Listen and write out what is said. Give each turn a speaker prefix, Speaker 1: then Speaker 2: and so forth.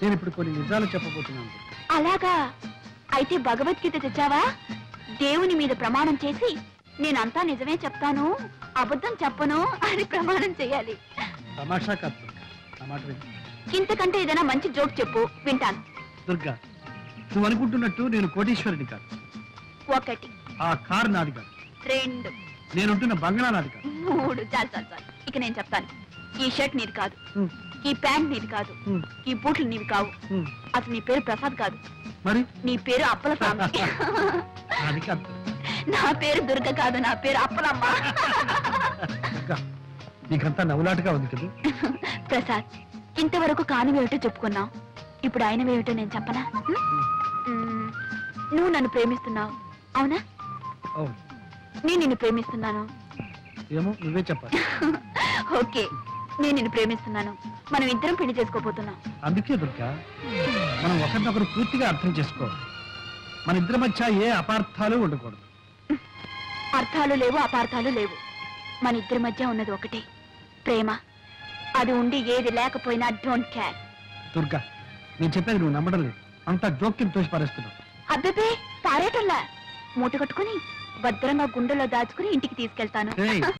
Speaker 1: నేను ఇప్పుడు కొన్ని నిజాలు చెప్పబోతున్నాను.
Speaker 2: అలాగా? అయితే భగవద్గీత తెచ్చావా? దేవుని మీద ప్రమాణం చేసి నేనంతా నిజమే చెప్తాను, అబద్ధం చెప్పను అని ప్రమాణం చేయాలి.
Speaker 1: తమాషా కాదు దుర్గా, నా మాట విను.
Speaker 2: ఇంతకంటే ఏదైనా మంచి జోక్ చెప్పు, వింటాను.
Speaker 1: దుర్గా, నువ్వు అనుకుంటున్నట్టు నేను కోటీశ్వరుని కాదు.
Speaker 2: 1
Speaker 1: ఆ కారు నాది కాదు.
Speaker 2: 2
Speaker 1: నేనుంటున్న బంగ్లా నాది కాదు.
Speaker 2: 3 చాలు చాలు చాలు. ఇక నేను చెప్తాను. ఈ షర్ట్ నీది కాదు,
Speaker 1: ఉమ్,
Speaker 2: ఈ ప్యాంట్ నీది కాదు,
Speaker 1: ఉమ్,
Speaker 2: ఈ బూట్లు నీవి కావు.
Speaker 1: ఉమ్.
Speaker 2: అసలు నీ పేరు ప్రసాద్ కాదు,
Speaker 1: మరి
Speaker 2: నీ పేరు అప్పల స్వామి.
Speaker 1: అది కాదు
Speaker 2: నా పేరు దుర్గ కాదు, నా పేరు అప్పలమ్మ.
Speaker 1: దుర్గా, నీకంతా నవ్వులాటగా ఉంది కదా.
Speaker 2: ప్రసాద్, ఇంతవరకు కానివేమిటో చెప్పుకున్నావు, ఇప్పుడు ఆయనవేమిటో నేను చెప్పనా? మ్మ్. నువ్వు నన్ను ప్రేమిస్తున్నావు, అవునా?
Speaker 1: అవును.
Speaker 2: నేను నిన్ను ప్రేమిస్తున్నాను.
Speaker 1: ఏమో నువ్వే చెప్పాలి.
Speaker 2: ఓకే, నేను నిన్ను ప్రేమిస్తున్నాను. మనం ఇద్దరం పెళ్లి చేసుకోబోతున్నాం.
Speaker 1: అందుకే దుర్గా, మనం ఒకరినొకరు పూర్తిగా అర్థం చేసుకోవాలి. మన ఇద్దరి మధ్య ఏ అపార్థాలు ఉండకూడదు.
Speaker 2: అర్థాలు లేవు, అపార్థాలు లేవు. మన ఇద్దరి మధ్య ఉన్నది ఒకటే, ప్రేమ. అది ఉండి ఏది లేకపోయినా డోంట్ కేర్.
Speaker 1: దుర్గా, నేను చెప్పేది నువ్వు నమ్మడం లేదు. అంతా జోక్యం తోసి పారేస్తున్నావు.
Speaker 2: అబ్బే, పారేటల్లా మూట కట్టుకుని భద్రంగా గుండెలో దాచుకుని ఇంటికి తీసుకెళ్తాను.
Speaker 1: ఏయ్,